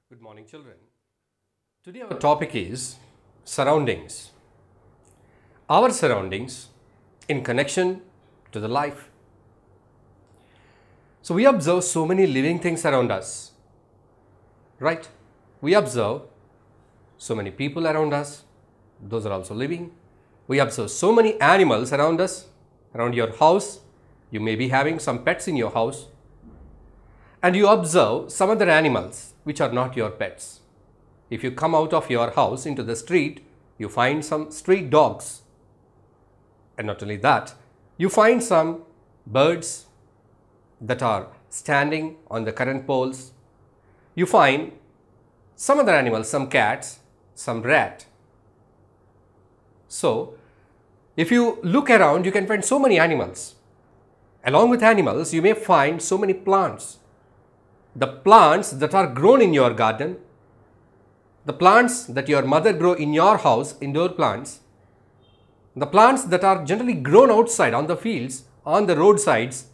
Good morning, children. Today our topic is surroundings. Our surroundings in connection to the life. So we observe so many living things around us, right? We observe so many people around us. Those are also living. We observe so many animals around us, around your house. You may be having some pets in your house. And you observe some other animals which are not your pets. If you come out of your house into the street, you find some street dogs. And not only that, you find some birds that are standing on the current poles. You find some other animals, some cats, some rat. So, if you look around, you can find so many animals. Along with animals, you may find so many plants. The plants that are grown in your garden, the plants that your mother grow in your house, indoor plants, the plants that are generally grown outside on the fields, on the roadsides,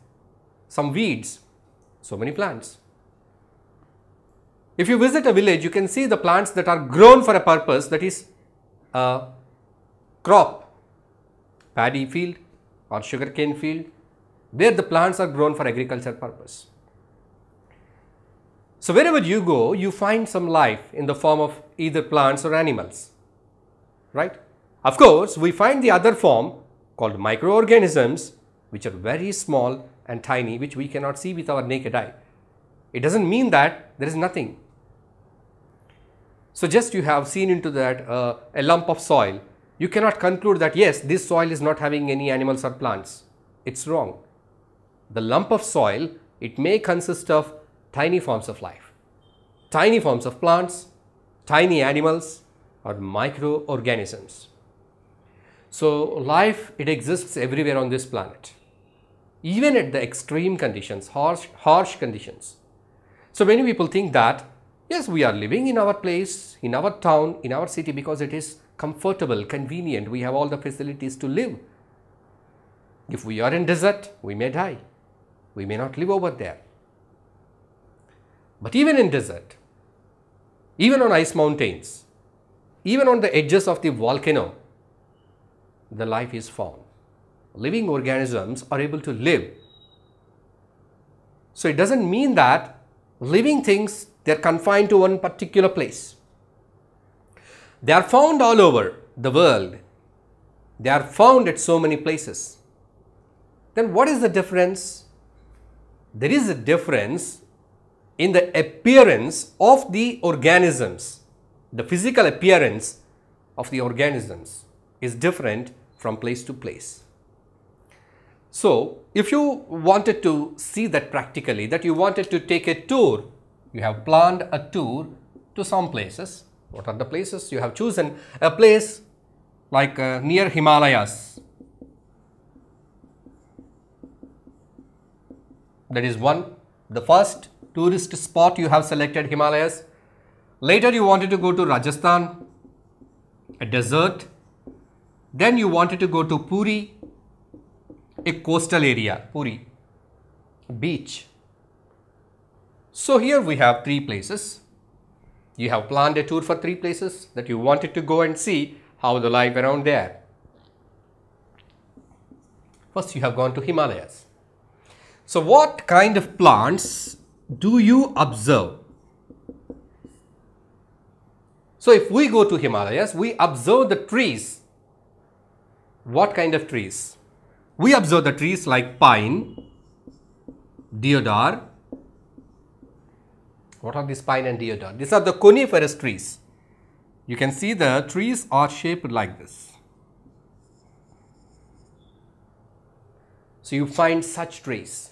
some weeds, so many plants. If you visit a village, you can see the plants that are grown for a purpose, that is a crop, paddy field or sugarcane field, where the plants are grown for agriculture purpose. So wherever you go, you find some life in the form of either plants or animals, right? Of course, we find the other form called microorganisms, which are very small and tiny, which we cannot see with our naked eye. It doesn't mean that there is nothing. So just you have seen into that a lump of soil, you cannot conclude that yes, this soil is not having any animals or plants. It's wrong. The lump of soil, it may consist of tiny forms of life, tiny forms of plants, tiny animals, or microorganisms. So life, it exists everywhere on this planet, even at the extreme conditions, harsh conditions. So many people think that yes, we are living in our place, in our town, in our city because it is comfortable, convenient, we have all the facilities to live. If we are in desert, we may die. We may not live over there. But even in desert, even on ice mountains, even on the edges of the volcano, the life is found. Living organisms are able to live. So it doesn't mean that living things, they are confined to one particular place. They are found all over the world. They are found at so many places. Then what is the difference? There is a difference in the appearance of the organisms. The physical appearance of the organisms is different from place to place. So, if you wanted to see that practically, that you wanted to take a tour, you have planned a tour to some places. What are the places? You have chosen a place like near Himalayas. That is the first tourist spot you have selected, Himalayas. Later you wanted to go to Rajasthan, a desert. Then you wanted to go to Puri, a coastal area, Puri, beach. So here we have three places. You have planned a tour for three places that you wanted to go and see how the life around there. First you have gone to Himalayas. So what kind of plants do you observe? So if we go to Himalayas, we observe the trees. What kind of trees? We observe the trees like pine, deodar. What are these pine and deodar? These are the coniferous trees. You can see the trees are shaped like this. So you find such trees.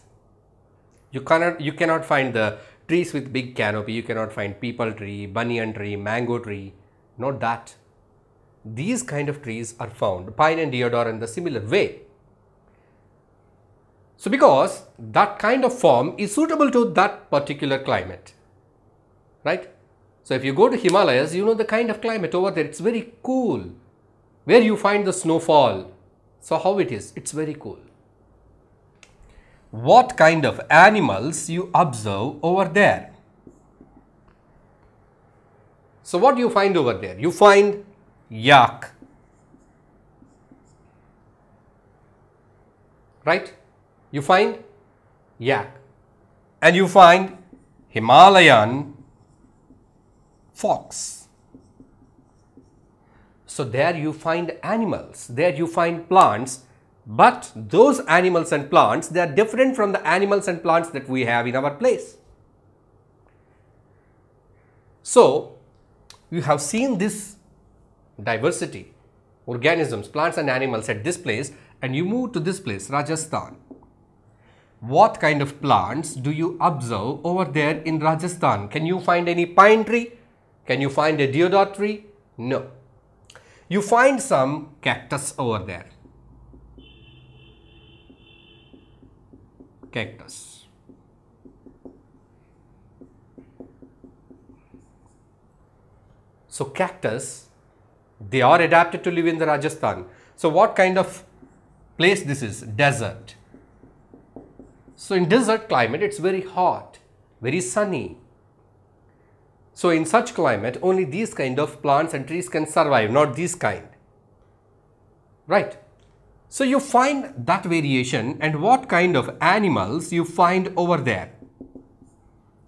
You cannot find the trees with big canopy. You cannot find peepal tree, banyan tree, mango tree. Not that. These kind of trees are found, pine and deodar, in the similar way. So because that kind of form is suitable to that particular climate, right? So if you go to Himalayas, you know the kind of climate over there. It's very cool. Where you find the snowfall. So how it is? It's very cool. What kind of animals you observe over there? So what do you find over there? You find yak, right? You find yak, and you find Himalayan fox. So there you find animals, there you find plants, but those animals and plants, they are different from the animals and plants that we have in our place. So you have seen this diversity, organisms, plants and animals at this place, and you move to this place, Rajasthan. What kind of plants do you observe over there in Rajasthan? Can you find any pine tree? Can you find a deodar tree? No. You find some cactus over there. Cactus. So cactus, they are adapted to live in the Rajasthan. So what kind of place this is? Desert. So in desert climate, it's very hot, very sunny. So in such climate, only these kind of plants and trees can survive, not these kind. Right? So you find that variation, and what kind of animals you find over there?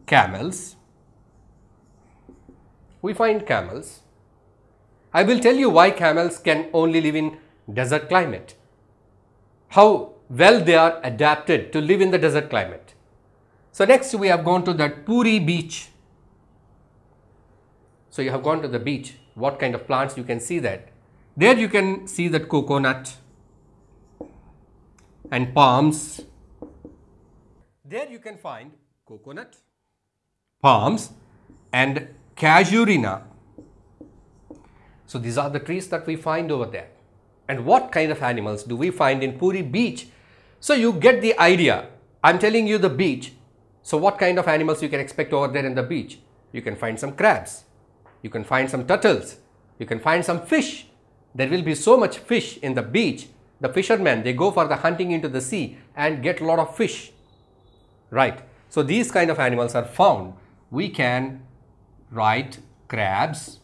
Camels. We find camels. I will tell you why camels can only live in desert climate. How well they are adapted to live in the desert climate. So next we have gone to that Puri beach. So you have gone to the beach. What kind of plants you can see that? There you can see that coconut and palms. There you can find coconut, palms and casuarina. So these are the trees that we find over there. And what kind of animals do we find in Puri beach? So you get the idea. I'm telling you the beach. So what kind of animals you can expect over there in the beach? You can find some crabs. You can find some turtles. You can find some fish. There will be so much fish in the beach. The fishermen, they go for the hunting into the sea and get a lot of fish. Right. So these kind of animals are found. We can write crabs,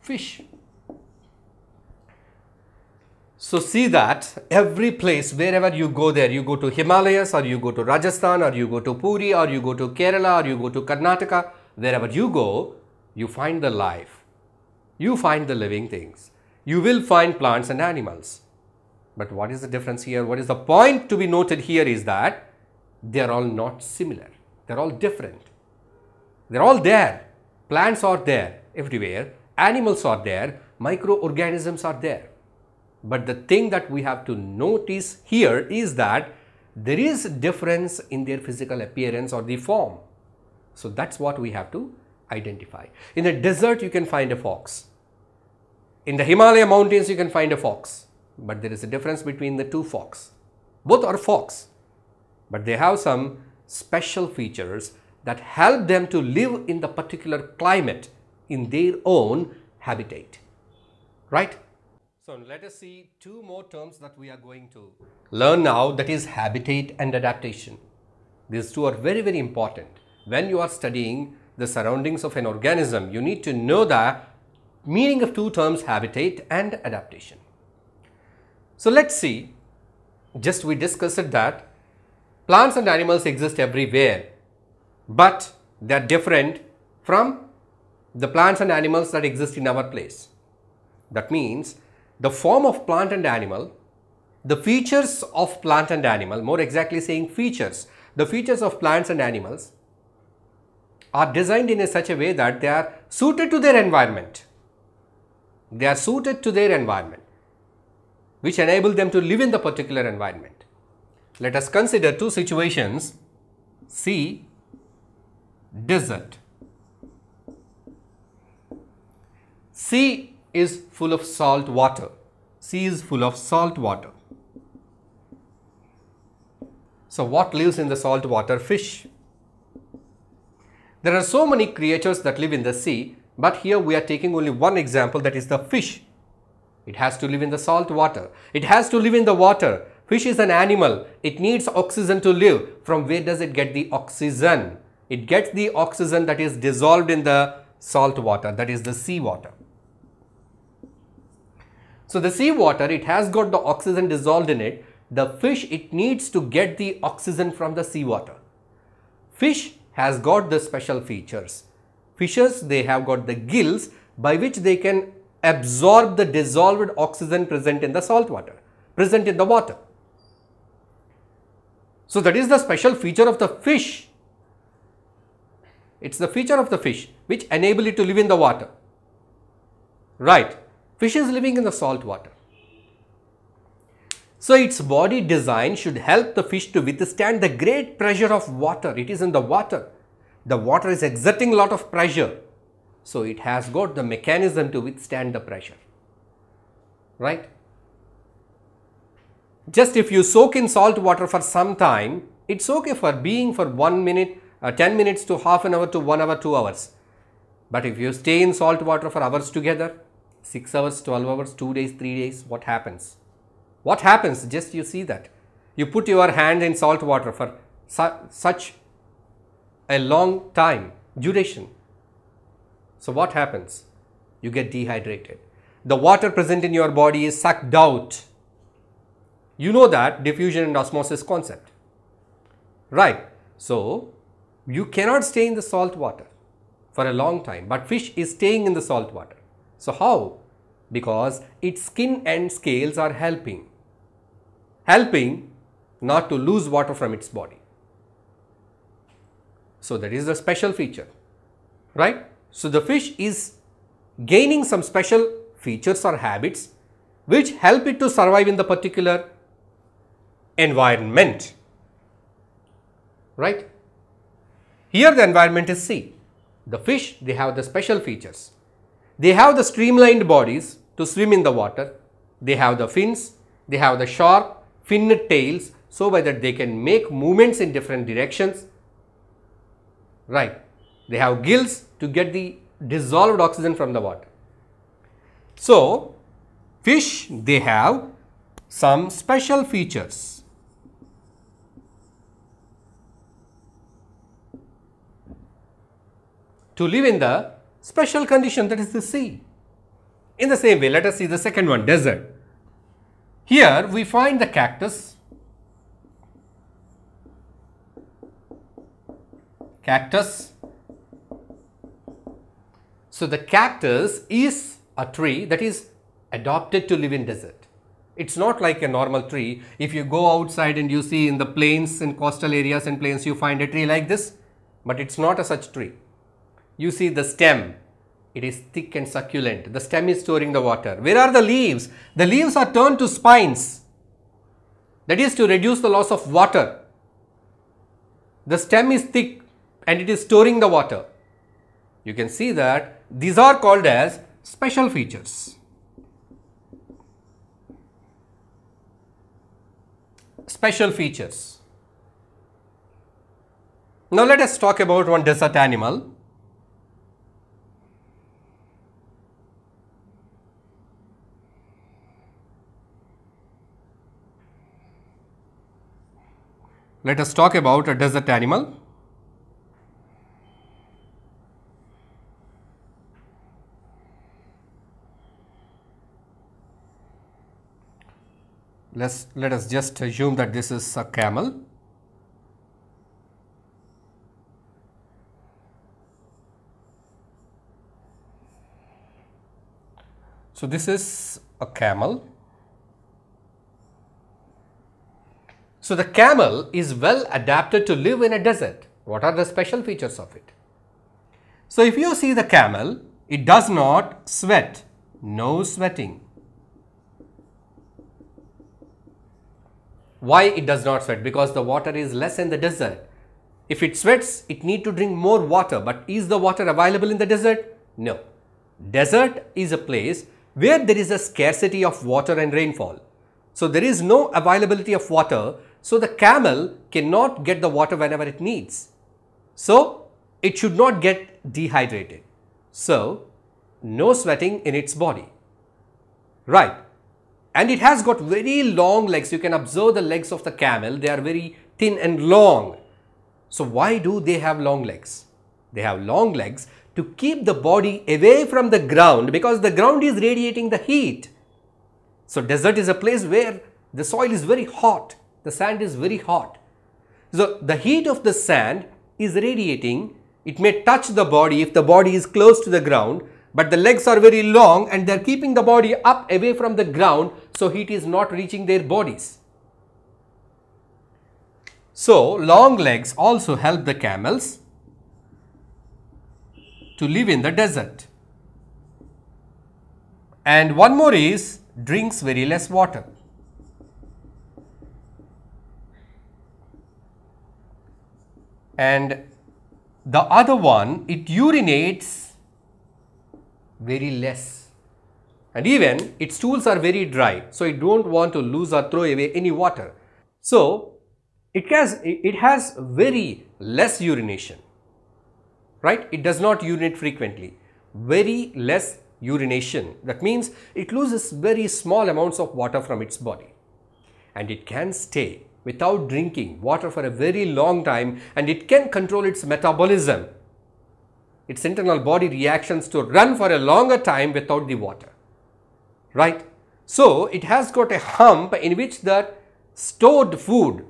fish. So see that every place, wherever you go there, you go to Himalayas or you go to Rajasthan or you go to Puri or you go to Kerala or you go to Karnataka, wherever you go, you find the life. You find the living things. You will find plants and animals. But what is the difference here? What is the point to be noted here is that they are all not similar. They are all different. They are all there. Plants are there everywhere. Animals are there. Microorganisms are there. But the thing that we have to notice here is that there is a difference in their physical appearance or the form. So that's what we have to identify. In the desert, you can find a fox. In the Himalaya mountains, you can find a fox. But there is a difference between the two fox. Both are fox. But they have some special features that help them to live in the particular climate in their own habitat. Right? So let us see two more terms that we are going to learn now, that is habitat and adaptation. These two are very, very important. When you are studying the surroundings of an organism, you need to know the meaning of two terms, habitat and adaptation. So let's see, just we discussed that plants and animals exist everywhere, but they are different from the plants and animals that exist in our place. That means the form of plant and animal, the features of plant and animal, more exactly saying features, the features of plants and animals are designed in such a way that they are suited to their environment. They are suited to their environment, which enable them to live in the particular environment. Let us consider two situations, sea, desert. Sea is full of salt water. Sea is full of salt water. So what lives in the salt water? Fish. There are so many creatures that live in the sea, but here we are taking only one example, that is the fish. It has to live in the salt water. It has to live in the water. Fish is an animal. It needs oxygen to live. From where does it get the oxygen? It gets the oxygen that is dissolved in the salt water, that is the sea water. So the sea water, it has got the oxygen dissolved in it. The fish, it needs to get the oxygen from the sea water. Fish has got the special features. Fishes, they have got the gills by which they can absorb the dissolved oxygen present in the salt water, present in the water. So that is the special feature of the fish. It's the feature of the fish which enable it to live in the water. Right. Fish is living in the salt water. So its body design should help the fish to withstand the great pressure of water. It is in the water. The water is exerting a lot of pressure. So it has got the mechanism to withstand the pressure. Right? Just if you soak in salt water for some time, it's okay for being for 1 minute, 10 minutes to half an hour to 1 hour, 2 hours. But if you stay in salt water for hours together, 6 hours, 12 hours, 2 days, 3 days, what happens? What happens? Just you see that. You put your hand in salt water for such a long time, duration. So what happens? You get dehydrated. The water present in your body is sucked out. You know that diffusion and osmosis concept. Right. So you cannot stay in the salt water for a long time, but fish is staying in the salt water. So how? Because its skin and scales are helping not to lose water from its body. So that is the special feature, right? So the fish is gaining some special features or habits which help it to survive in the particular environment, right? Here the environment is sea. The fish, they have the special features. They have the streamlined bodies to swim in the water. They have the fins. They have the sharp finned tails, so by that they can make movements in different directions. Right. They have gills to get the dissolved oxygen from the water. So fish, they have some special features. To live in the special condition, that is the sea. In the same way, let us see the second one, desert. Here we find the cactus. Cactus. So the cactus is a tree that is adapted to live in desert. It's not like a normal tree. If you go outside and you see in the plains and coastal areas and plains, you find a tree like this, but it's not a such tree. You see the stem, it is thick and succulent. The stem is storing the water. Where are the leaves? The leaves are turned to spines. That is to reduce the loss of water. The stem is thick and it is storing the water. You can see that these are called as special features. Special features. Now let us talk about one desert animal. Let us talk about a desert animal. Let us just assume that this is a camel. So this is a camel. So the camel is well adapted to live in a desert. What are the special features of it? So if you see the camel, it does not sweat, no sweating. Why it does not sweat? Because the water is less in the desert. If it sweats, it need to drink more water. But is the water available in the desert? No. Desert is a place where there is a scarcity of water and rainfall. So there is no availability of water. So the camel cannot get the water whenever it needs. So it should not get dehydrated. So no sweating in its body. Right. And it has got very long legs. You can observe the legs of the camel. They are very thin and long. So why do they have long legs? They have long legs to keep the body away from the ground, because the ground is radiating the heat. So desert is a place where the soil is very hot, the sand is very hot. So the heat of the sand is radiating. It may touch the body if the body is close to the ground, but the legs are very long and they are keeping the body up away from the ground, so heat is not reaching their bodies. So long legs also help the camels to live in the desert. And one more is drinks very less water. And the other one, it urinates very less, and even its stools are very dry, so it don't want to lose or throw away any water. So it has very less urination, right? It does not urinate frequently, very less urination. That means it loses very small amounts of water from its body, and it can stay without drinking water for a very long time, and it can control its metabolism, its internal body reactions, to run for a longer time without the water, right? So it has got a hump in which the stored food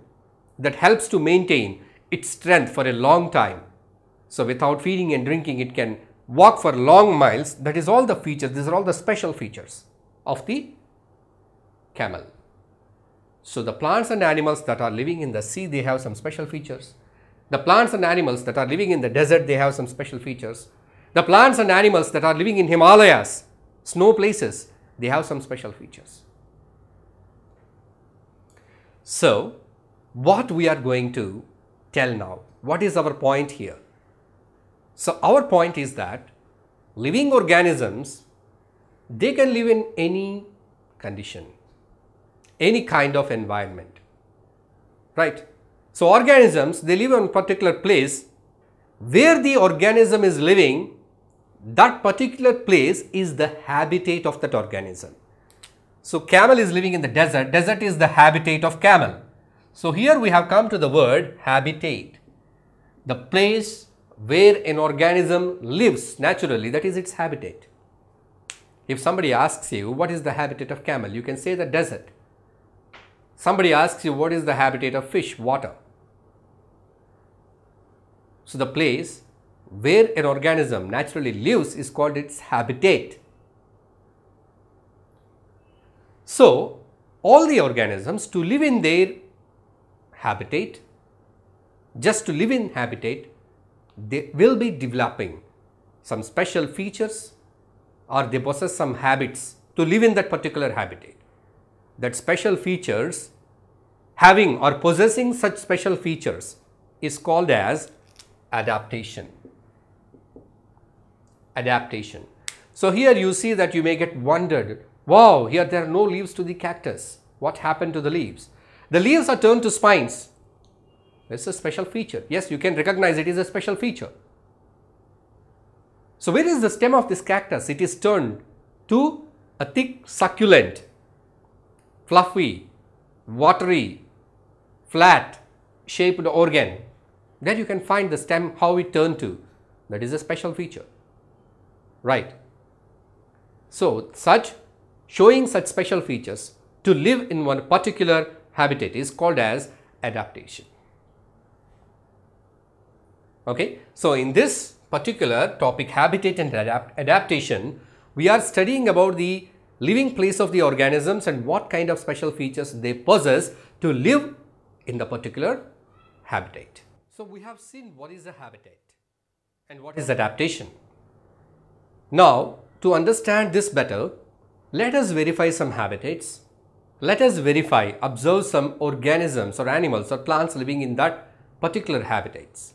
that helps to maintain its strength for a long time. So without feeding and drinking, it can walk for long miles. That is all the features. These are all the special features of the camel. So the plants and animals that are living in the sea, they have some special features. The plants and animals that are living in the desert, they have some special features. The plants and animals that are living in Himalayas, snow places, they have some special features. So what we are going to tell now, what is our point here? So our point is that living organisms, they can live in any condition, any kind of environment, right? So organisms, they live in a particular place. Where the organism is living, that particular place is the habitat of that organism. So camel is living in the desert. Desert is the habitat of camel. So here we have come to the word habitat, the place where an organism lives naturally, that is its habitat. If somebody asks you what is the habitat of camel, you can say the desert. Somebody asks you what is the habitat of fish, water. So the place where an organism naturally lives is called its habitat. So all the organisms, to live in their habitat, just to live in habitat, they will be developing some special features, or they possess some habits to live in that particular habitat. That special features, having or possessing such special features, is called as adaptation. Adaptation. So here you see that you may get wondered, wow, here there are no leaves to the cactus. What happened to the leaves? The leaves are turned to spines. It's a special feature. Yes, you can recognize it is a special feature. So where is the stem of this cactus? It is turned to a thick, succulent, fluffy, watery, flat shaped organ. There you can find the stem, how it turned to. That is a special feature, right? So showing such special features to live in one particular habitat is called as adaptation. Okay, so in this particular topic, habitat and adaptation, we are studying about the living place of the organisms and what kind of special features they possess to live in the particular habitat. So we have seen what is a habitat and what is adaptation. Now, to understand this better, let us verify some habitats. Let us observe some organisms or animals or plants living in that particular habitats.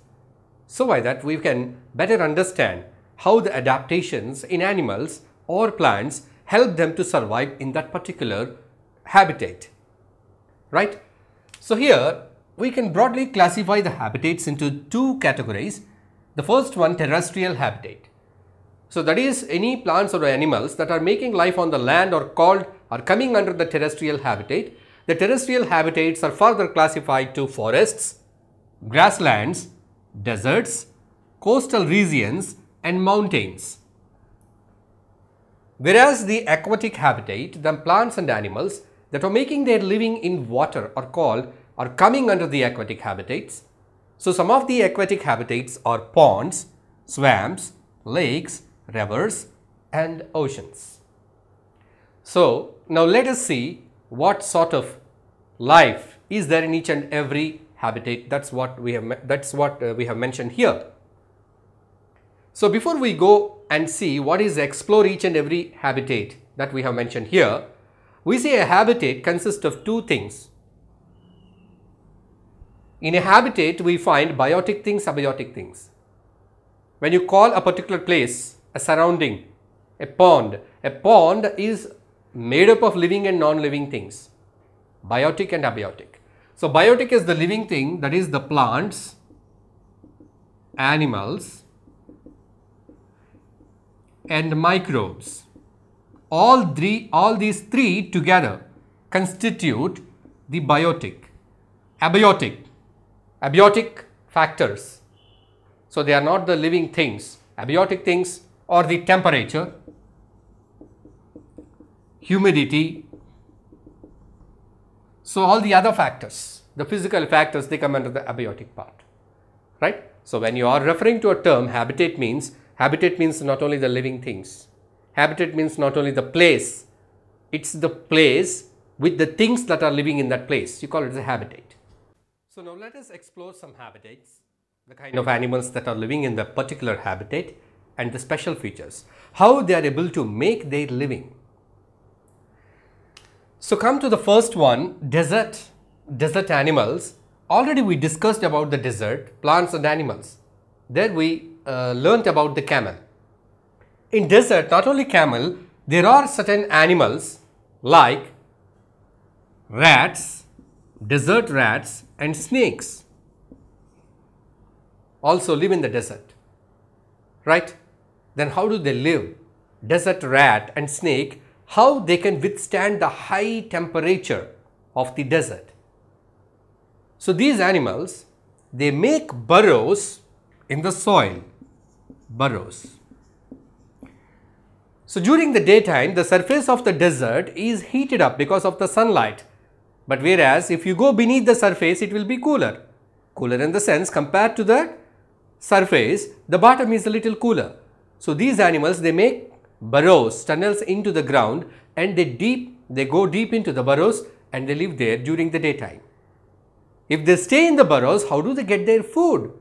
So by that we can better understand how the adaptations in animals or plants help them to survive in that particular habitat, right? So here we can broadly classify the habitats into two categories. The first one, terrestrial habitat. So that is any plants or animals that are making life on the land are coming under the terrestrial habitat. The terrestrial habitats are further classified to forests, grasslands, deserts, coastal regions, and mountains. Whereas the aquatic habitat, the plants and animals that are making their living in water are coming under the aquatic habitats. So some of the aquatic habitats are ponds, swamps, lakes, rivers and oceans. So now let us see what sort of life is there in each and every habitat. That's what we have mentioned here. So before we go and see what is explore each and every habitat that we have mentioned here, we say a habitat consists of two things. In a habitat we find biotic things, abiotic things. When you call a particular place, a surrounding, a pond is made up of living and non-living things, biotic and abiotic. So biotic is the living thing, that is the plants, animals and microbes. All these three together constitute the biotic. Abiotic factors. So they are not the living things. Abiotic things are the temperature, humidity. So all the other factors, the physical factors, they come under the abiotic part, right? So when you are referring to a term habitat means not only the living things. Habitat means not only the place, it's the place with the things that are living in that place. You call it a habitat. So now let us explore some habitats, the kind of animals that are living in the particular habitat and the special features, how they are able to make their living. So come to the first one, desert animals. Already we discussed about the desert, plants and animals. There we learnt about the camel. In desert, not only camel, there are certain animals like rats, desert rats and snakes also live in the desert, right? Then how do they live? Desert rat and snake, how they can withstand the high temperature of the desert. So these animals, they make burrows in the soil, burrows. So during the daytime, the surface of the desert is heated up because of the sunlight. But whereas if you go beneath the surface, it will be cooler. Cooler in the sense, compared to the surface, the bottom is a little cooler. So these animals, they make burrows, tunnels into the ground, and they go deep into the burrows and they live there during the daytime. If they stay in the burrows, how do they get their food?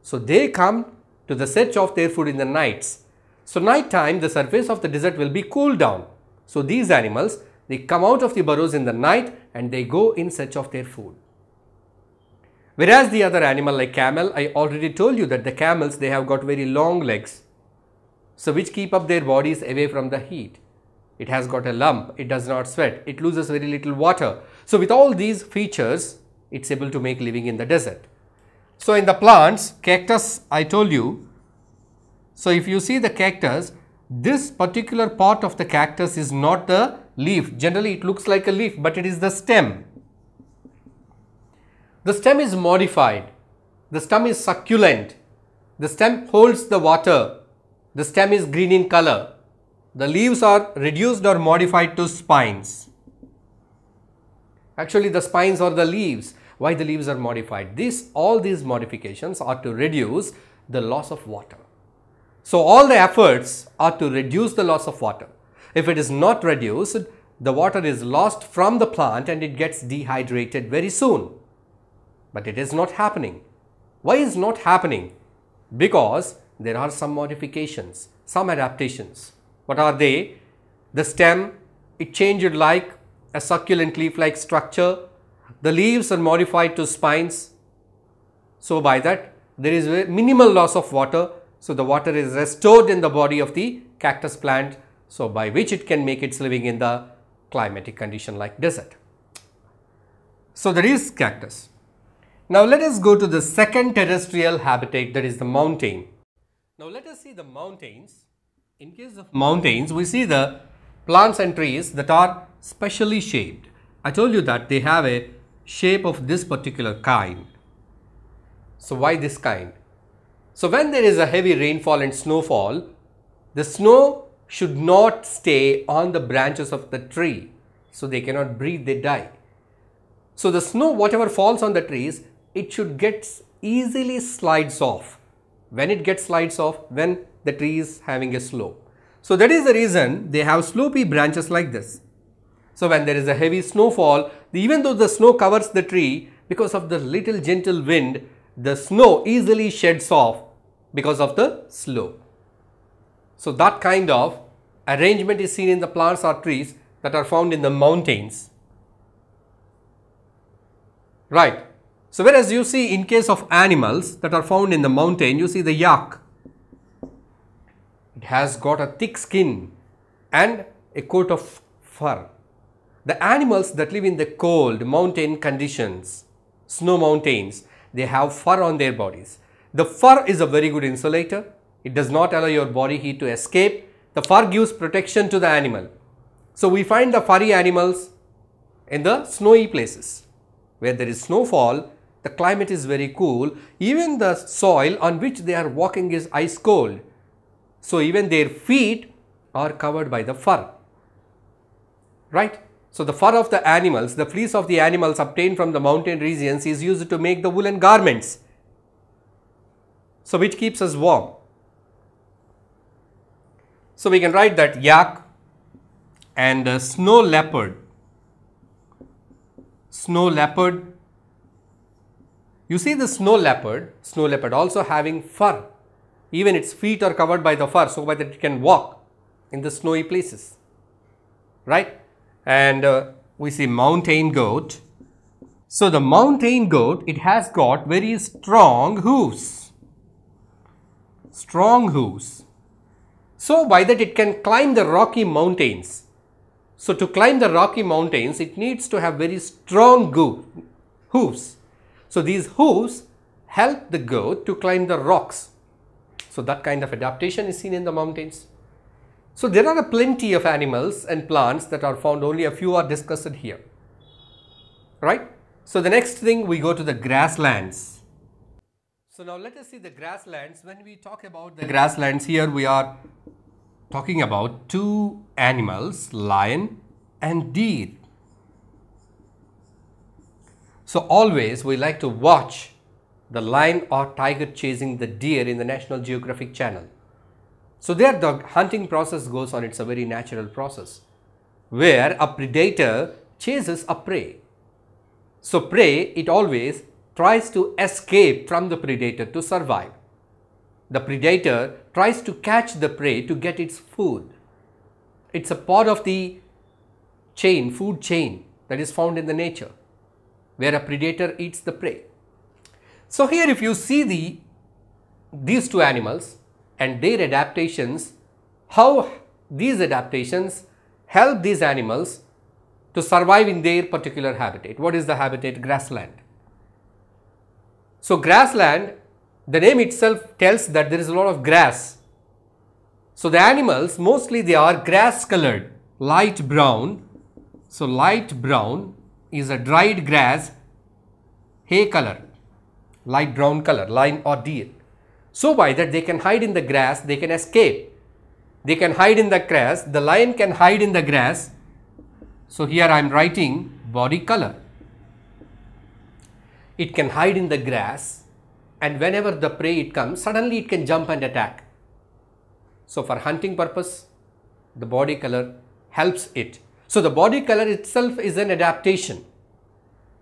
So they come to the search of their food in the nights. So night time, the surface of the desert will be cooled down. So these animals, they come out of the burrows in the night and they go in search of their food. Whereas the other animal like camel, I already told you that the camels, they have got very long legs, so which keep up their bodies away from the heat. It has got a lump, it does not sweat, it loses very little water. So with all these features, it's able to make living in the desert. So in the plants, cactus, I told you. So if you see the cactus, this particular part of the cactus is not the leaf. Generally it looks like a leaf, but it is the stem. The stem is modified. The stem is succulent. The stem holds the water. The stem is green in color. The leaves are reduced or modified to spines. Actually, the spines are the leaves. Why the leaves are modified? All these modifications are to reduce the loss of water. So all the efforts are to reduce the loss of water. If it is not reduced, the water is lost from the plant and it gets dehydrated very soon. But it is not happening. Why is not happening? Because there are some modifications, some adaptations. What are they? The stem, it changed like a succulent leaf-like structure. The leaves are modified to spines. So by that, there is a minimal loss of water. So the water is restored in the body of the cactus plant. So by which it can make its living in the climatic condition like desert. So that is cactus. Now let us go to the second terrestrial habitat, that is the mountain. Now let us see the mountains. In case of mountains, we see the plants and trees that are specially shaped. I told you that they have a shape of this particular kind. So why this kind? So when there is a heavy rainfall and snowfall, the snow should not stay on the branches of the tree. So they cannot breathe, they die. So the snow, whatever falls on the trees, it should get easily slides off. When it gets slides off, when the tree is having a slope. So that is the reason they have slopy branches like this. So when there is a heavy snowfall, even though the snow covers the tree, because of the little gentle wind, the snow easily sheds off because of the slope. So that kind of arrangement is seen in the plants or trees that are found in the mountains. Right. So whereas you see in case of animals that are found in the mountain, you see the yak. It has got a thick skin and a coat of fur. The animals that live in the cold mountain conditions, snow mountains, they have fur on their bodies. The fur is a very good insulator. It does not allow your body heat to escape. The fur gives protection to the animal. So we find the furry animals in the snowy places. Where there is snowfall, the climate is very cool. Even the soil on which they are walking is ice cold. So even their feet are covered by the fur. Right? So the fur of the animals, the fleece of the animals obtained from the mountain regions is used to make the woolen garments. So which keeps us warm. So we can write that yak and snow leopard. Snow leopard. You see the snow leopard also having fur. Even its feet are covered by the fur, so that it can walk in the snowy places. Right? And we see mountain goat. So the mountain goat, it has got very strong hooves. Strong hooves. So by that it can climb the rocky mountains. So to climb the rocky mountains, it needs to have very strong hooves. So these hooves help the goat to climb the rocks. So that kind of adaptation is seen in the mountains. So there are plenty of animals and plants that are found, only a few are discussed here. Right? So the next thing, we go to the grasslands. So now let us see the grasslands. When we talk about the grasslands, here we are talking about two animals, lion and deer. So always we like to watch the lion or tiger chasing the deer in the National Geographic Channel. So there the hunting process goes on. It's a very natural process where a predator chases a prey. So prey, it always tries to escape from the predator to survive. The predator tries to catch the prey to get its food. It's a part of the chain, food chain, that is found in the nature, where a predator eats the prey. So here if you see these two animals and their adaptations, how these adaptations help these animals to survive in their particular habitat. What is the habitat? Grassland. So grassland, the name itself tells that there is a lot of grass. So the animals, mostly they are grass colored, light brown. So light brown is a dried grass, hay color, light brown color, lion or deer. So by that they can hide in the grass, they can escape. They can hide in the grass, the lion can hide in the grass. So here I am writing body color. It can hide in the grass, and whenever the prey it comes, suddenly it can jump and attack. So for hunting purpose, the body color helps it. So the body color itself is an adaptation.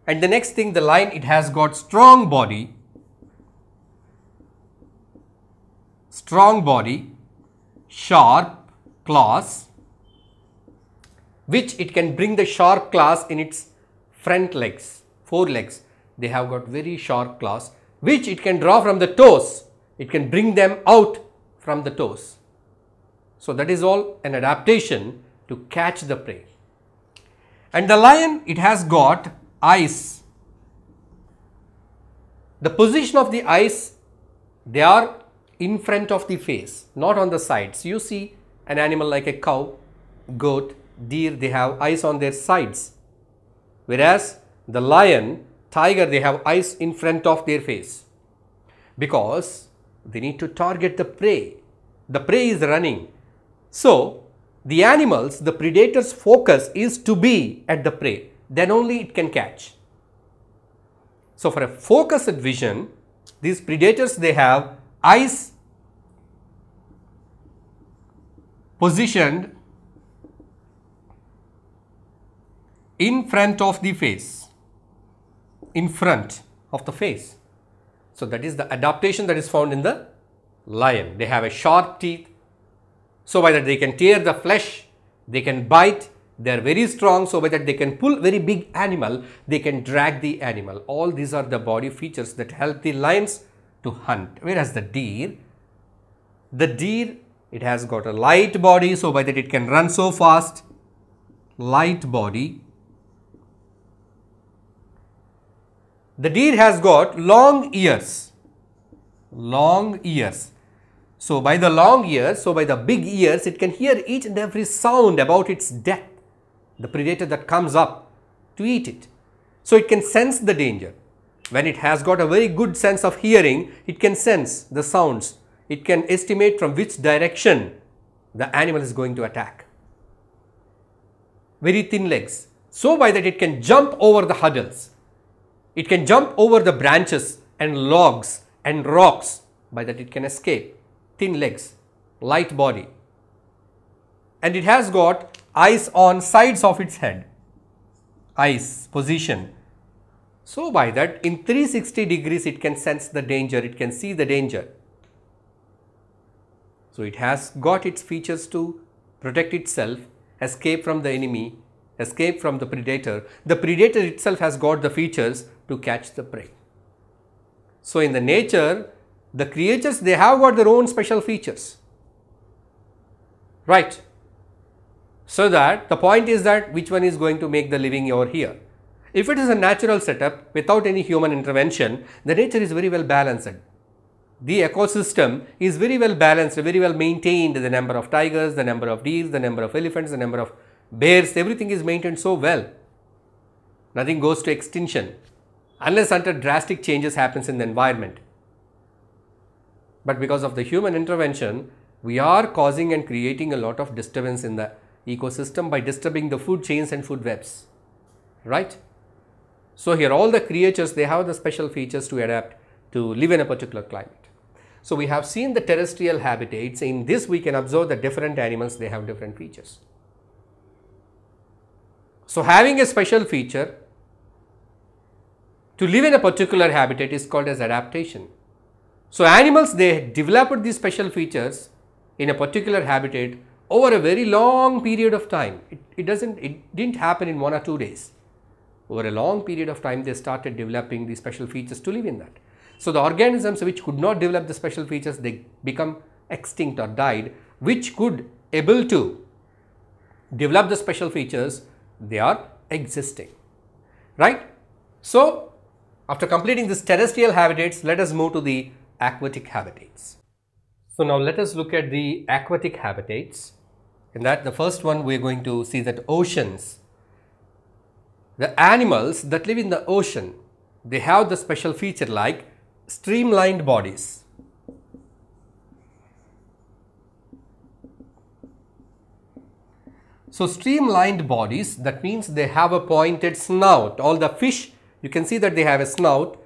And the next thing, the lion, it has got strong body, sharp claws, which it can bring the sharp claws in its front legs, forelegs. They have got very sharp claws, which it can draw from the toes. It can bring them out from the toes. So that is all an adaptation to catch the prey. And the lion, it has got eyes. The position of the eyes, they are in front of the face, not on the sides. You see an animal like a cow, goat, deer, they have eyes on their sides. Whereas the lion, tiger, they have eyes in front of their face. Because They need to target the prey. The prey is running. So, the animals, the predator's focus is to be at the prey. Then only it can catch. So, for a focused vision, these predators, they have eyes positioned in front of the face, in front of the face. So, that is the adaptation that is found in the lion. They have a sharp teeth, so by that they can tear the flesh, they can bite, they are very strong, so by that they can pull very big animal, they can drag the animal. All these are the body features that help the lions to hunt. Whereas the deer, it has got a light body, so by that it can run so fast, light body. The deer has got long ears, So, by the long ears, so by the big ears, it can hear each and every sound about its death, the predator that comes up to eat it. So, it can sense the danger. When it has got a very good sense of hearing, it can sense the sounds. It can estimate from which direction the animal is going to attack. Very thin legs. So, by that it can jump over the hurdles. It can jump over the branches and logs and rocks, by that it can escape. Thin legs, light body, and it has got eyes on sides of its head, eyes position. So, by that in 360 degrees it can sense the danger, it can see the danger. So, it has got its features to protect itself, escape from the enemy, escape from the predator. The predator itself has got the features to catch the prey. So, in the nature, the creatures, they have got their own special features, right? So that the point is that which one is going to make the living over here. If it is a natural setup without any human intervention, the nature is very well balanced. The ecosystem is very well balanced, very well maintained. The number of tigers, the number of deer, the number of elephants, the number of bears, everything is maintained so well. Nothing goes to extinction unless until drastic changes happens in the environment. But because of the human intervention, we are causing and creating a lot of disturbance in the ecosystem by disturbing the food chains and food webs, right? So, here all the creatures, they have the special features to adapt to live in a particular climate. So, we have seen the terrestrial habitats. In this, we can observe that different animals, they have different features. So, having a special feature to live in a particular habitat is called as adaptation. So, animals, they developed these special features in a particular habitat over a very long period of time. It didn't happen in 1 or 2 days. Over a long period of time, they started developing these special features to live in that. So, the organisms which could not develop the special features, they become extinct or died. Which could able to develop the special features, they are existing, right? So, after completing this terrestrial habitats, let us move to the aquatic habitats. So, now let us look at the aquatic habitats. In that, the first one we are going to see that oceans. The animals that live in the ocean, they have the special feature like streamlined bodies. So, streamlined bodies, that means they have a pointed snout. All the fish, you can see that they have a snout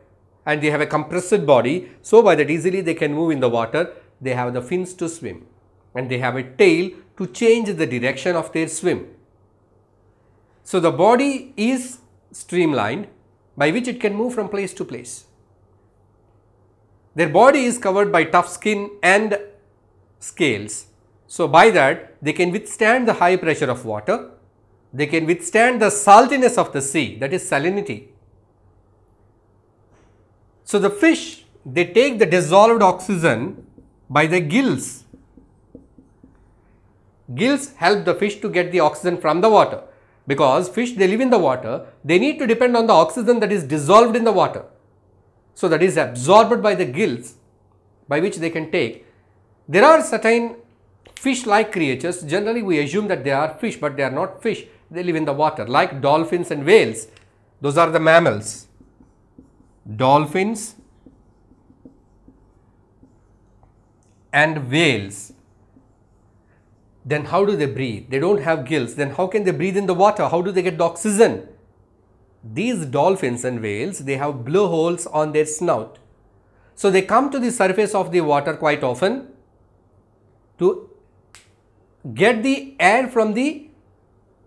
and they have a compressed body. So, by that easily they can move in the water. They have the fins to swim and they have a tail to change the direction of their swim. So, the body is streamlined by which it can move from place to place. Their body is covered by tough skin and scales. So, by that they can withstand the high pressure of water, they can withstand the saltiness of the sea, that is salinity. So, the fish, they take the dissolved oxygen by the gills. Gills help the fish to get the oxygen from the water, because fish, they live in the water, they need to depend on the oxygen that is dissolved in the water. So, that is absorbed by the gills by which they can take. There are certain fish-like creatures, generally we assume that they are fish, but they are not fish, they live in the water, like dolphins and whales. Those are the mammals. Dolphins and whales, then how do they breathe? They don't have gills. Then how can they breathe in the water? How do they get the oxygen? These dolphins and whales, they have blowholes on their snout. So they come to the surface of the water quite often to get the air from the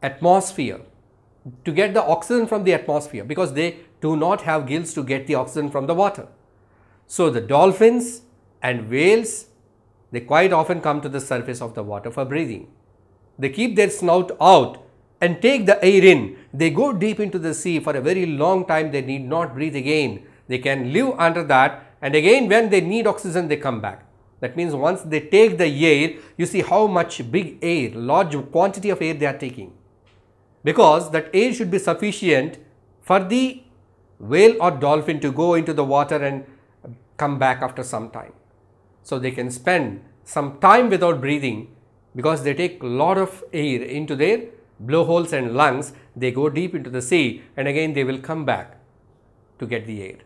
atmosphere, to get the oxygen from the atmosphere, because they do not have gills to get the oxygen from the water. So the dolphins and whales, they quite often come to the surface of the water for breathing. They keep their snout out and take the air in. They go deep into the sea for a very long time. They need not breathe again. They can live under that, and again when they need oxygen, they come back. That means once they take the air, you see how much big air, large quantity of air they are taking, because that air should be sufficient for the whale or dolphin to go into the water and come back after some time. So they can spend some time without breathing because they take a lot of air into their blowholes and lungs. They go deep into the sea and again they will come back to get the air.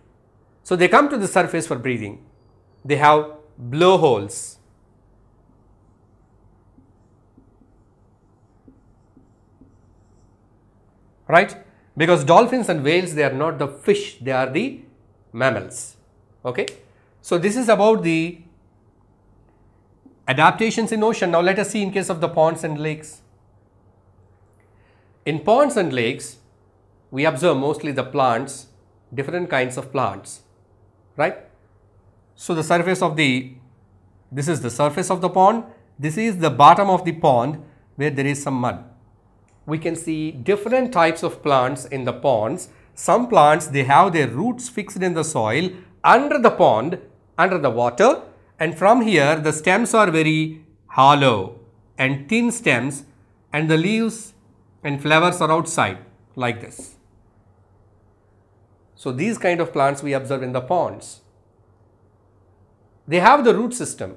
So they come to the surface for breathing. They have blowholes. Right? Because dolphins and whales, they are not the fish, they are the mammals. Okay? So this is about the adaptations in ocean. Now let us see in case of the ponds and lakes. In ponds and lakes, we observe mostly the plants, different kinds of plants, right? So the surface of this is the surface of the pond, this is the bottom of the pond where there is some mud. We can see different types of plants in the ponds. Some plants, they have their roots fixed in the soil under the pond, under the water, and from here the stems are very hollow and thin stems, and the leaves and flowers are outside like this. So these kind of plants we observe in the ponds. They have the root system.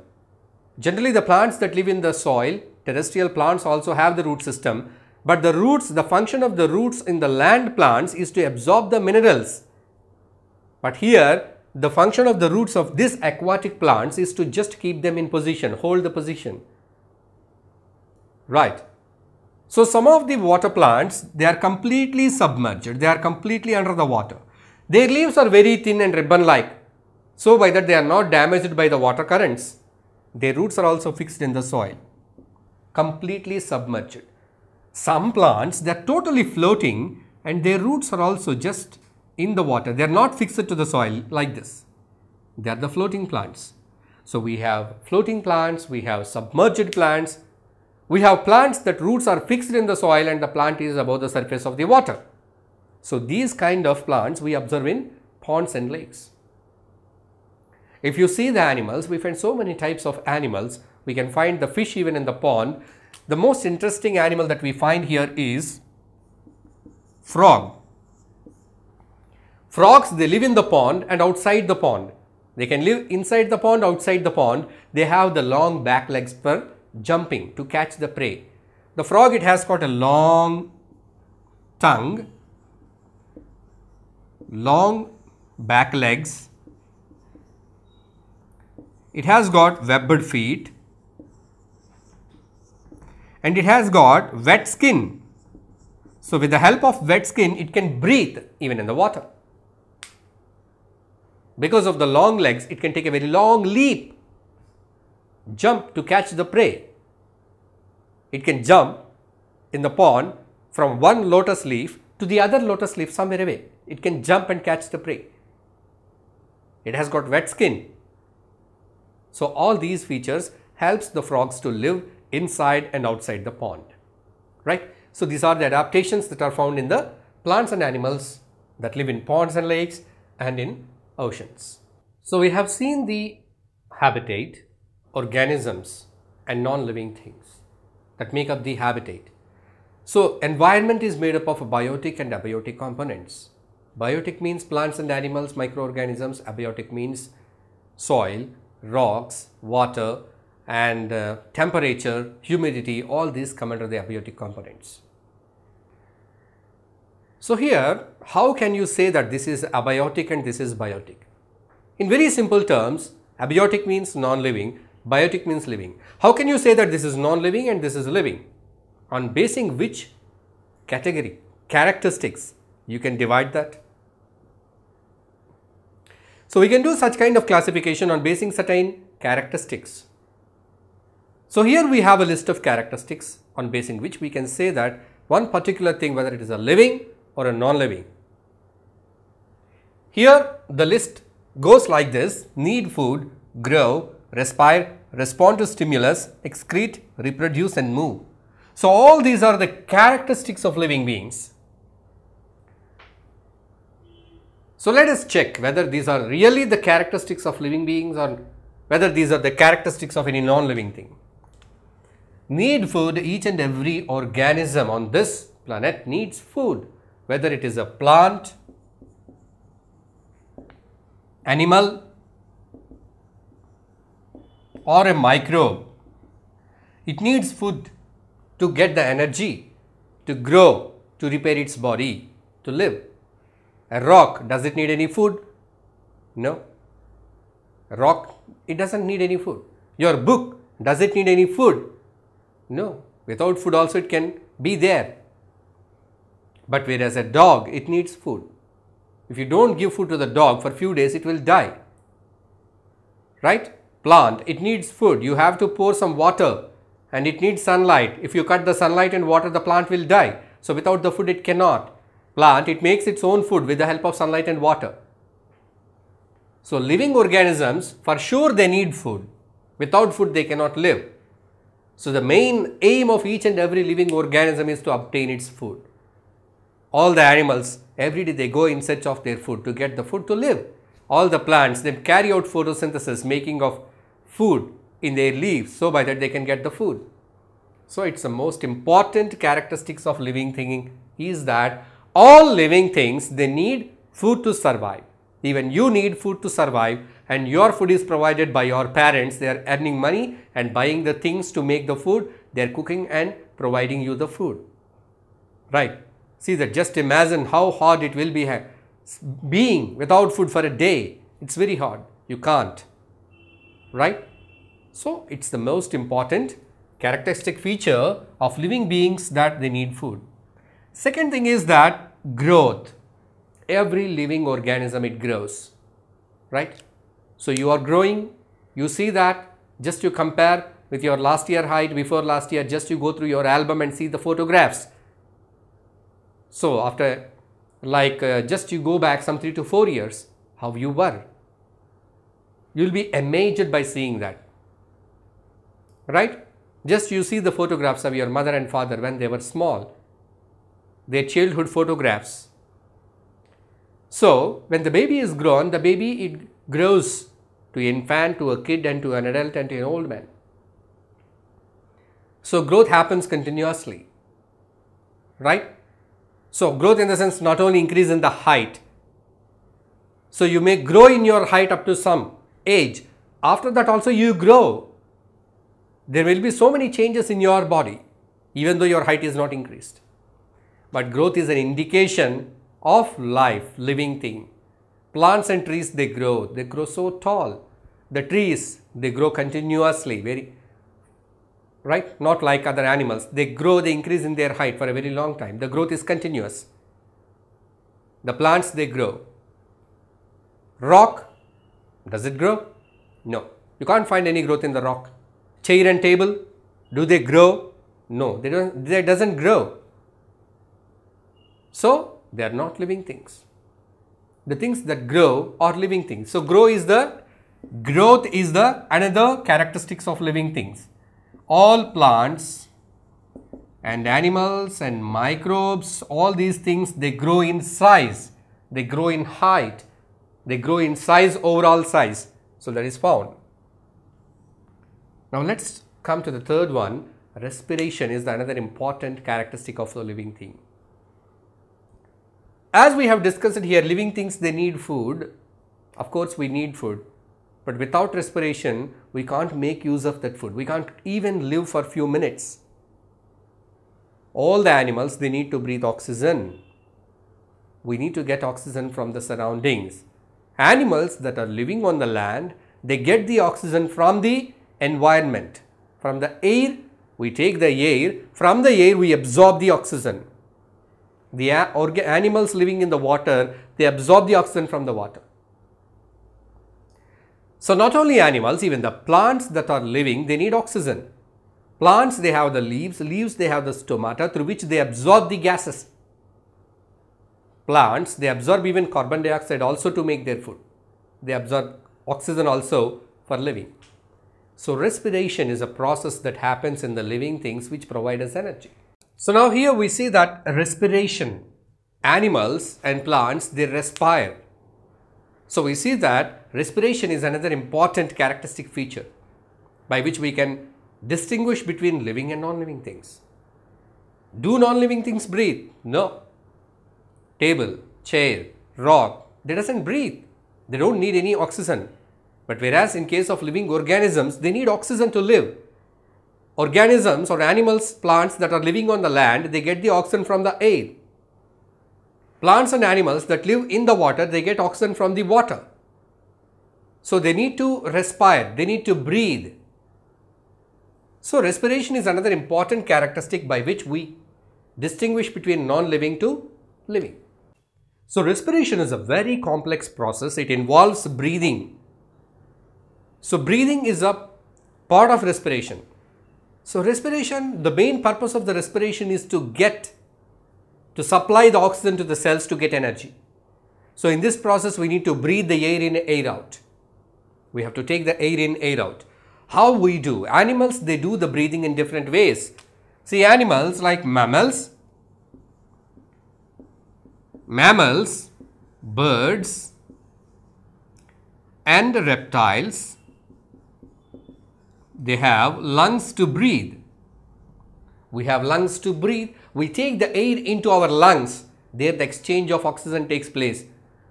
Generally the plants that live in the soil, terrestrial plants also have the root system, but the roots, the function of the roots in the land plants is to absorb the minerals. But here the function of the roots of these aquatic plants is to just keep them in position, hold the position. Right. So some of the water plants, they are completely submerged, they are completely under the water. Their leaves are very thin and ribbon-like. So by that they are not damaged by the water currents. Their roots are also fixed in the soil, completely submerged. Some plants, they are totally floating and their roots are also just in the water. They are not fixed to the soil like this. They are the floating plants. So we have floating plants, we have submerged plants, we have plants that roots are fixed in the soil and the plant is above the surface of the water. So these kind of plants we observe in ponds and lakes. If you see the animals, we find so many types of animals. We can find the fish even in the pond. The most interesting animal that we find here is frog. Frogs, they live in the pond and outside the pond. They can live inside the pond, outside the pond. They have the long back legs for jumping to catch the prey. The frog, it has got a long tongue, long back legs. It has got webbed feet and it has got wet skin. So with the help of wet skin, it can breathe even in the water. Because of the long legs, it can take a very long leap, jump to catch the prey. It can jump in the pond from one lotus leaf to the other lotus leaf somewhere away. It can jump and catch the prey. It has got wet skin. So all these features helps the frogs to live inside and outside the pond, right? So these are the adaptations that are found in the plants and animals that live in ponds and lakes and in oceans. So we have seen the habitat, organisms and non-living things that make up the habitat. So environment is made up of biotic and abiotic components. Biotic means plants and animals, microorganisms. Abiotic means soil, rocks, water and temperature, humidity, all these come under the abiotic components. So here, how can you say that this is abiotic and this is biotic? In very simple terms, abiotic means non-living, Biotic means living. How can you say that this is non-living and this is living? On basing which category, characteristics, you can divide that. So we can do such kind of classification on basing certain characteristics. So here we have a list of characteristics on basing which we can say that one particular thing, whether it is a living or a non-living. Here the list goes like this: need food, grow, respire, respond to stimulus, excrete, reproduce and move. So all these are the characteristics of living beings. So let us check whether these are really the characteristics of living beings or whether these are the characteristics of any non-living thing. Need food. Each and every organism on this planet needs food, whether it is a plant, animal or a microbe. It needs food to get the energy, to grow, to repair its body, to live. A rock, does it need any food? No. A rock, it doesn't need any food. Your book, does it need any food? No. Without food also it can be there. But whereas a dog, it needs food. If you don't give food to the dog for few days, it will die. Right? Plant, it needs food. You have to pour some water and it needs sunlight. If you cut the sunlight and water, the plant will die. So without the food, it cannot. Plant, it makes its own food with the help of sunlight and water. So living organisms, for sure they need food. Without food, they cannot live. So the main aim of each and every living organism is to obtain its food. All the animals, every day they go in search of their food to get the food to live. All the plants, they carry out photosynthesis, making of food in their leaves, so by that they can get the food. So it's the most important characteristics of living thing is that all living things, they need food to survive. Even you need food to survive, and your food is provided by your parents. They are earning money and buying the things to make the food. They are cooking and providing you the food. Right? See that, just imagine how hard it will be being without food for a day. It's very hard. You can't. Right? So it's the most important characteristic feature of living beings that they need food. Second thing is that growth. Every living organism, it grows. Right? So you are growing. You see that. Just you compare with your last year height, before last year, just you go through your album and see the photographs. So after just you go back some 3 to 4 years, how you were. You will be amazed by seeing that. Right? Just you see the photographs of your mother and father when they were small. Their childhood photographs. So when the baby is grown, the baby, it grows to infant, to a kid and to an adult and to an old man. So growth happens continuously. Right? So growth in the sense not only increase in the height. So you may grow in your height up to some age. After that also you grow. There will be so many changes in your body, even though your height is not increased. But growth is an indication of life, living thing. Plants and trees, they grow so tall. The trees, they grow continuously, right? Not like other animals. They grow, they increase in their height for a very long time. The growth is continuous. The plants, they grow. Rock, does it grow? No. You can't find any growth in the rock. Chair and table, do they grow? No, they doesn't grow. So they are not living things. The things that grow are living things. So growth is the another characteristics of living things. All plants and animals and microbes, all these things, they grow in size, they grow in height, they grow in size, overall size. So that is found. Now let's come to the third one. Respiration is another important characteristic of the living thing. As we have discussed here, living things, they need food. Of course, we need food. But without respiration, we can't make use of that food. We can't even live for a few minutes. All the animals, they need to breathe oxygen. We need to get oxygen from the surroundings. Animals that are living on the land, they get the oxygen from the environment. From the air, we take the air. From the air, we absorb the oxygen. The animals living in the water, they absorb the oxygen from the water. So, not only animals, even the plants that are living, they need oxygen. Plants, they have the leaves, they have the stomata through which they absorb the gases. Plants, they absorb even carbon dioxide also to make their food. They absorb oxygen also for living. So, respiration is a process that happens in the living things which provide us energy. So, now here we see that respiration, animals and plants, they respire. So, we see that respiration is another important characteristic feature by which we can distinguish between living and non-living things. Do non-living things breathe? No. Table, chair, rock, they doesn't breathe. They don't need any oxygen. But whereas in case of living organisms, they need oxygen to live. Organisms or animals, plants that are living on the land, they get the oxygen from the air. Plants and animals that live in the water, they get oxygen from the water. So they need to respire, they need to breathe. So respiration is another important characteristic by which we distinguish between non-living to living. So respiration is a very complex process. It involves breathing. So breathing is a part of respiration. So respiration, the main purpose of the respiration is to supply the oxygen to the cells to get energy. So in this process, we need to breathe the air in, air out. We have to take the air in, air out. How we do? Animals, they do the breathing in different ways. See, animals like mammals, birds and reptiles, they have lungs to breathe. We have lungs to breathe. We take the air into our lungs. There the exchange of oxygen takes place.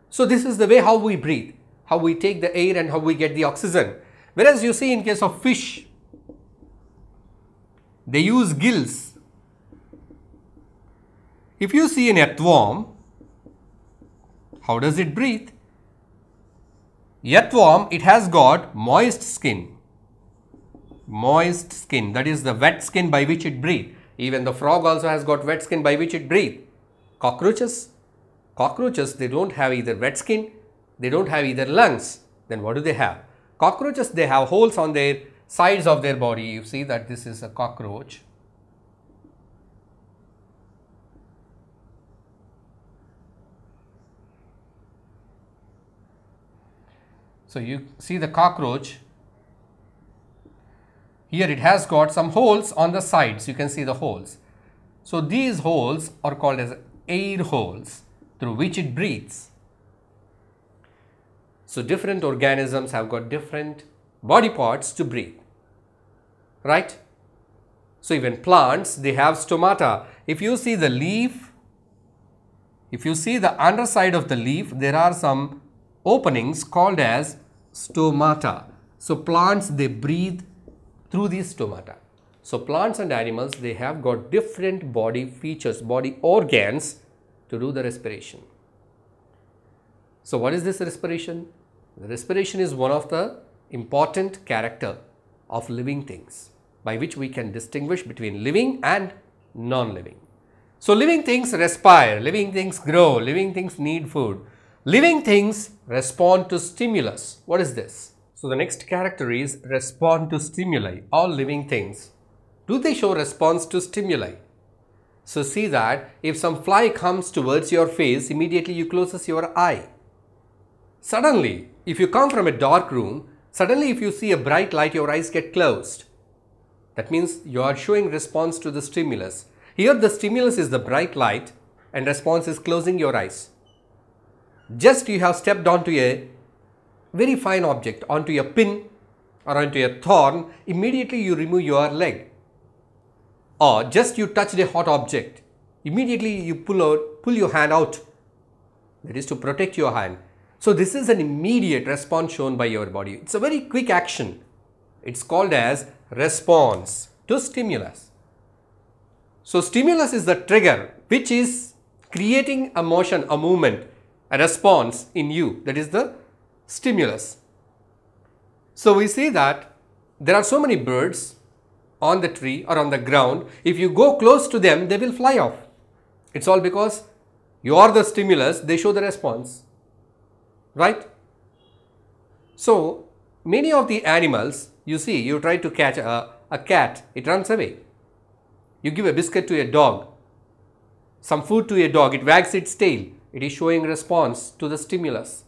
So this is the way how we breathe, how we take the air and how we get the oxygen. Whereas you see in case of fish, they use gills. If you see an earthworm, how does it breathe? Earthworm, it has got moist skin. Moist skin, that is the wet skin by which it breathes. Even the frog also has got wet skin by which it breathes. Cockroaches, they don't have either wet skin, they don't have either lungs. Then what do they have? Cockroaches, they have holes on their sides of their body. You see that this is a cockroach. So you see the cockroach. Here it has got some holes on the sides. You can see the holes. So these holes are called as air holes through which it breathes. So different organisms have got different body parts to breathe, right? So even plants, they have stomata. If you see the leaf, if you see the underside of the leaf, there are some openings called as stomata. So plants, they breathe through these stomata. So plants and animals, they have got different body features, body organs to do the respiration. So what is this respiration? The respiration is one of the important character of living things by which we can distinguish between living and non-living. So living things respire, living things grow, living things need food. Living things respond to stimulus. What is this? So the next character is respond to stimuli. All living things, do they show response to stimuli? So see that if some fly comes towards your face, immediately you closes your eye. Suddenly, if you come from a dark room, suddenly if you see a bright light, your eyes get closed. That means you are showing response to the stimulus. Here the stimulus is the bright light and response is closing your eyes. Just you have stepped onto a very fine object, onto a pin or onto a thorn, immediately you remove your leg. Or just you touched a hot object, immediately you pull your hand out. That is to protect your hand. So this is an immediate response shown by your body. It's a very quick action. It's called as response to stimulus. So stimulus is the trigger which is creating a motion, a movement, a response in you. That is the stimulus. So we see that there are so many birds on the tree or on the ground. If you go close to them, they will fly off. It's all because you are the stimulus, they show the response, right? So many of the animals, you see, you try to catch a cat, it runs away. You give a biscuit to a dog, some food to a dog, it wags its tail. It is showing response to the stimulus.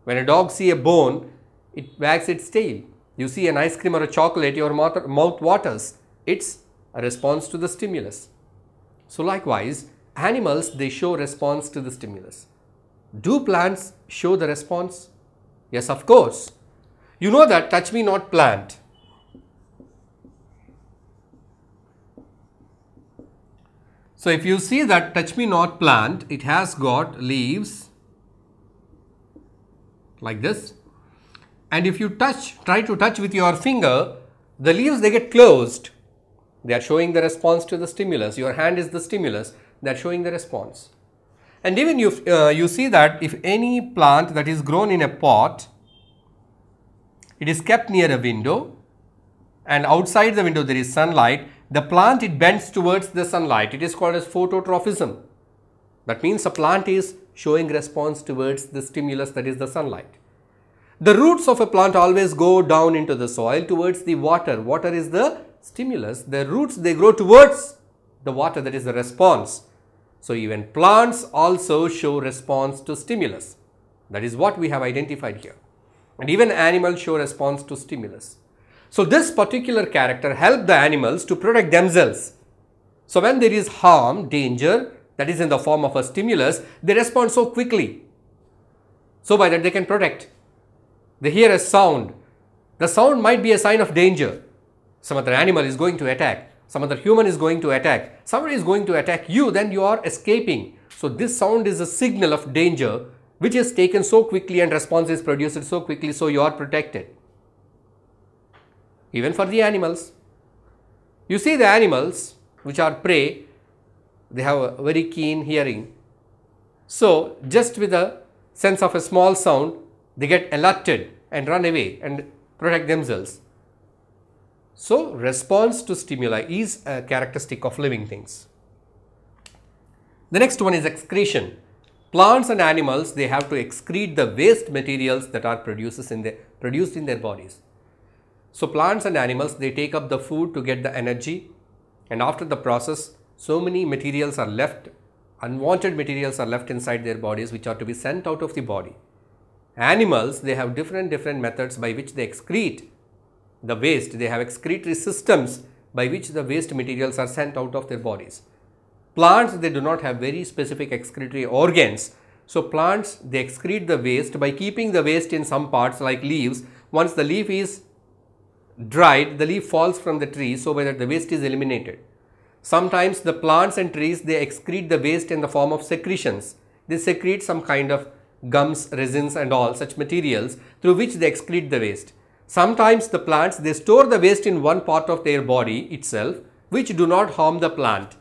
When a dog sees a bone, it wags its tail. You see an ice cream or a chocolate, your mouth waters. It's a response to the stimulus. So likewise, animals, they show response to the stimulus. Do plants show the response? Yes, of course. You know that touch me not plant. So if you see that touch me not plant, it has got leaves like this. And if you try to touch with your finger, the leaves, they get closed. They are showing the response to the stimulus. Your hand is the stimulus. They are showing the response. And even you see that if any plant that is grown in a pot, it is kept near a window, and outside the window there is sunlight, the plant, it bends towards the sunlight. It is called as phototrophism. That means a plant is showing response towards the stimulus, that is the sunlight. The roots of a plant always go down into the soil towards the water. Water is the stimulus. The roots, they grow towards the water, that is the response. So even plants also show response to stimulus. That is what we have identified here. And even animals show response to stimulus. So this particular character helps the animals to protect themselves. So when there is harm, danger, that is in the form of a stimulus, they respond so quickly. So by that they can protect. They hear a sound. The sound might be a sign of danger. Some other animal is going to attack. Some other human is going to attack. Somebody is going to attack you, then you are escaping. So this sound is a signal of danger, which is taken so quickly and response is produced so quickly, so you are protected. Even for the animals. You see the animals which are prey, they have a very keen hearing. So just with a sense of a small sound, they get alerted and run away and protect themselves. So response to stimuli is a characteristic of living things. The next one is excretion. Plants and animals, they have to excrete the waste materials that are produced in their bodies. So plants and animals, they take up the food to get the energy, and after the process, so many materials are left, unwanted materials are left inside their bodies, which are to be sent out of the body. Animals, they have different methods by which they excrete the waste. They have excretory systems by which the waste materials are sent out of their bodies. Plants, they do not have very specific excretory organs. So plants, they excrete the waste by keeping the waste in some parts like leaves. Once the leaf is dried, the leaf falls from the tree, so that the waste is eliminated. Sometimes the plants and trees, they excrete the waste in the form of secretions. They secrete some kind of gums, resins and all such materials through which they excrete the waste. Sometimes the plants, they store the waste in one part of their body itself, which do not harm the plant.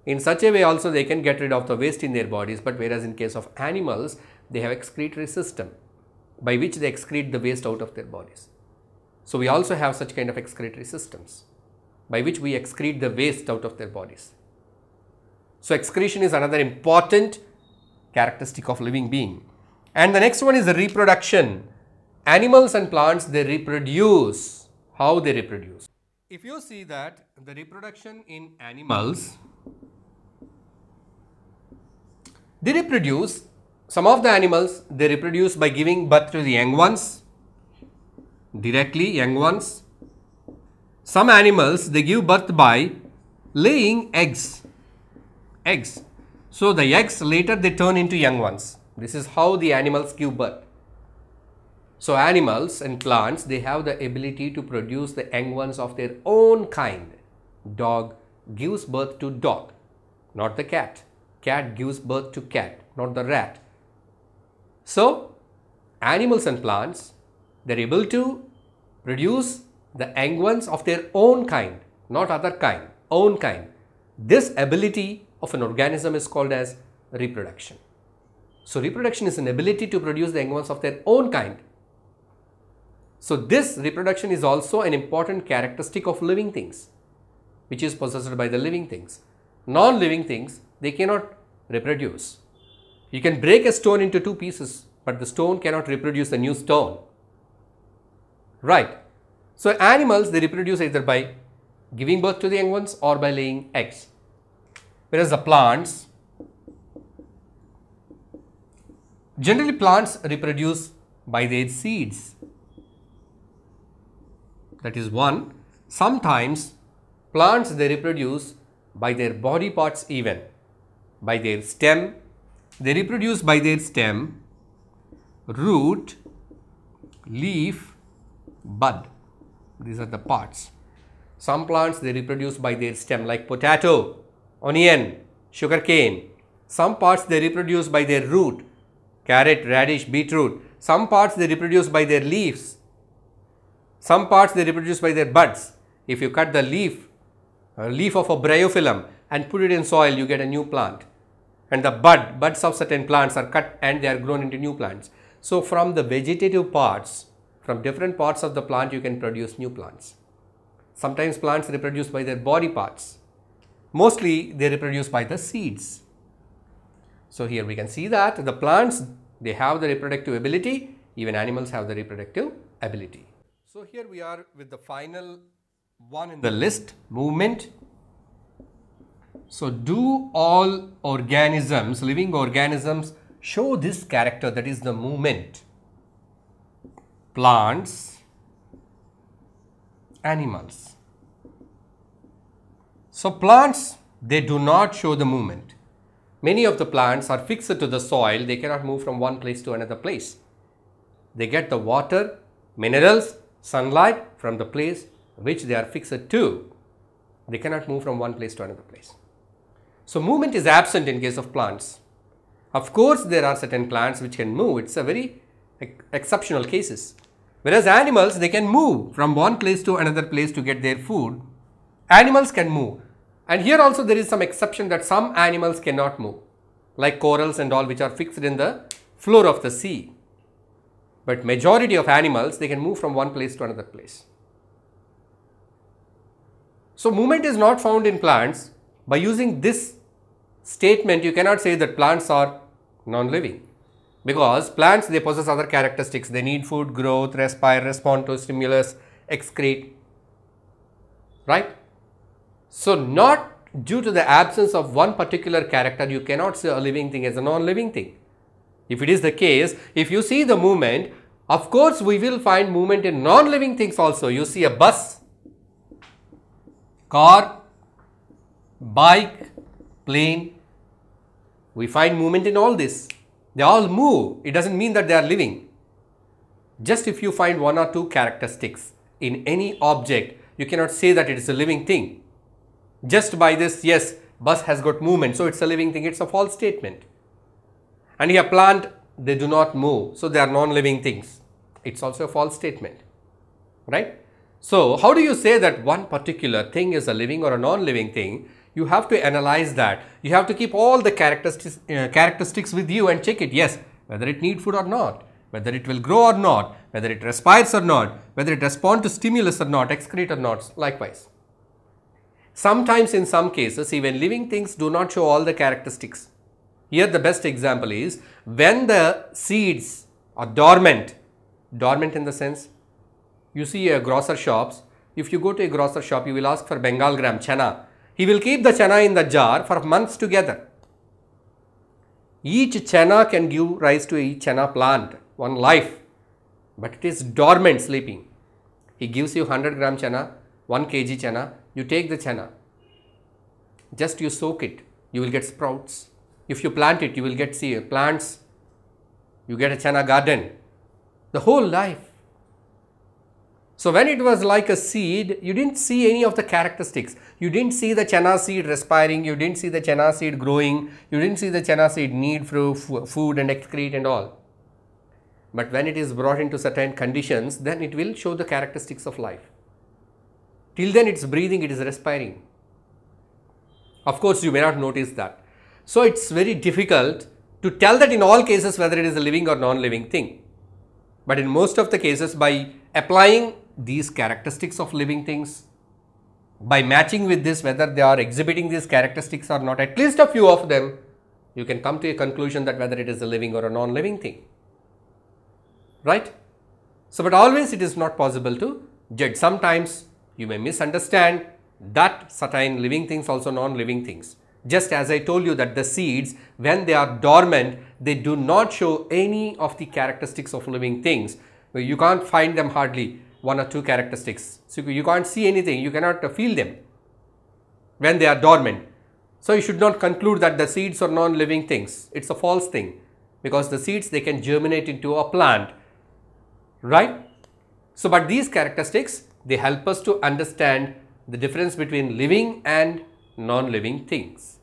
In such a way also they can get rid of the waste in their bodies, but whereas in case of animals, they have excretory system by which they excrete the waste out of their bodies. So we also have such kind of excretory systems by which we excrete the waste out of their bodies. So excretion is another important characteristic of living being. And the next one is the reproduction. Animals and plants, they reproduce. How they reproduce? If you see that the reproduction in animals, they reproduce. Some of the animals, they reproduce by giving birth to the young ones, directly young ones. Some animals, they give birth by laying eggs. So the eggs later they turn into young ones. This is how the animals give birth. So animals and plants, they have the ability to produce the young ones of their own kind. Dog gives birth to dog, not the cat. Cat gives birth to cat, not the rat. So animals and plants, they're able to produce the young ones of their own kind, not other kind, own kind. This ability of an organism is called as reproduction. So reproduction is an ability to produce the young ones of their own kind. So this reproduction is also an important characteristic of living things, which is possessed by the living things. Non-living things, they cannot reproduce. You can break a stone into two pieces, but the stone cannot reproduce a new stone. Right. So animals, they reproduce either by giving birth to the young ones or by laying eggs. Whereas the plants, generally plants reproduce by their seeds. That is one. Sometimes plants, they reproduce by their body parts even, by their stem. They reproduce by their stem, root, leaf, bud. These are the parts. Some plants, they reproduce by their stem, like potato, onion, sugarcane. Some parts, they reproduce by their root, carrot, radish, beetroot. Some parts, they reproduce by their leaves. Some parts, they reproduce by their buds. If you cut the leaf of a bryophyllum and put it in soil, you get a new plant. And the buds of certain plants are cut and they are grown into new plants. So from the vegetative parts, from different parts of the plant, you can produce new plants. Sometimes plants reproduce by their body parts. Mostly they reproduce by the seeds. So here we can see that the plants, they have the reproductive ability, even animals have the reproductive ability. So here we are with the final one in the list, movement. So do all organisms, living organisms, show this character, that is the movement? Plants, animals. So plants, they do not show the movement. Many of the plants are fixed to the soil. They cannot move from one place to another place. They get the water, minerals, sunlight from the place which they are fixed to. They cannot move from one place to another place. So movement is absent in case of plants. Of course, there are certain plants which can move. It's a very exceptional cases. Whereas animals, they can move from one place to another place to get their food. Animals can move. And here also there is some exception that some animals cannot move, like corals and all, which are fixed in the floor of the sea. But majority of animals, they can move from one place to another place. So movement is not found in plants. By using this statement, you cannot say that plants are non-living, because plants, they possess other characteristics. They need food, growth, respire, respond to stimulus, excrete, right? So not due to the absence of one particular character, you cannot say a living thing as a non-living thing. If it is the case, if you see the movement, of course we will find movement in non-living things also. You see a bus, car, bike, plane, we find movement in all this. They all move. It doesn't mean that they are living. Just if you find one or two characteristics in any object, you cannot say that it is a living thing. Just by this, yes, bus has got movement, so it's a living thing. It's a false statement. And here plant, they do not move, so they are non-living things. It's also a false statement, right? So how do you say that one particular thing is a living or a non-living thing? You have to analyze that. You have to keep all the characteristics with you and check it. Yes, whether it needs food or not, whether it will grow or not, whether it respires or not, whether it responds to stimulus or not, excrete or not, likewise. Sometimes in some cases, even living things do not show all the characteristics. Here the best example is when the seeds are dormant. Dormant in the sense, you see a grocer shops. If you go to a grocer shop, you will ask for Bengal gram chana. He will keep the chana in the jar for months together. Each chana can give rise to a chana plant, one life, but it is dormant, sleeping. He gives you 100 gram chana, 1 kg chana. You take the chana, just you soak it, you will get sprouts. If you plant it, you will get plants, you get a chana garden, the whole life. So when it was like a seed, you didn't see any of the characteristics. You didn't see the chana seed respiring, you didn't see the chana seed growing, you didn't see the chana seed need for food and excrete and all. But when it is brought into certain conditions, then it will show the characteristics of life. Till then it's breathing, it is respiring. Of course, you may not notice that. So it's very difficult to tell that in all cases whether it is a living or non-living thing. But in most of the cases, by applying these characteristics of living things, by matching with this whether they are exhibiting these characteristics or not, at least a few of them, you can come to a conclusion that whether it is a living or a non-living thing, right? So, but always it is not possible to judge. Sometimes you may misunderstand that certain living things also non-living things. Just as I told you that the seeds, when they are dormant, they do not show any of the characteristics of living things. You can't find them hardly one or two characteristics. So, you can't see anything, you cannot feel them when they are dormant. So, you should not conclude that the seeds are non-living things. It's a false thing, because the seeds, they can germinate into a plant, right? So, but these characteristics, they help us to understand the difference between living and non-living things.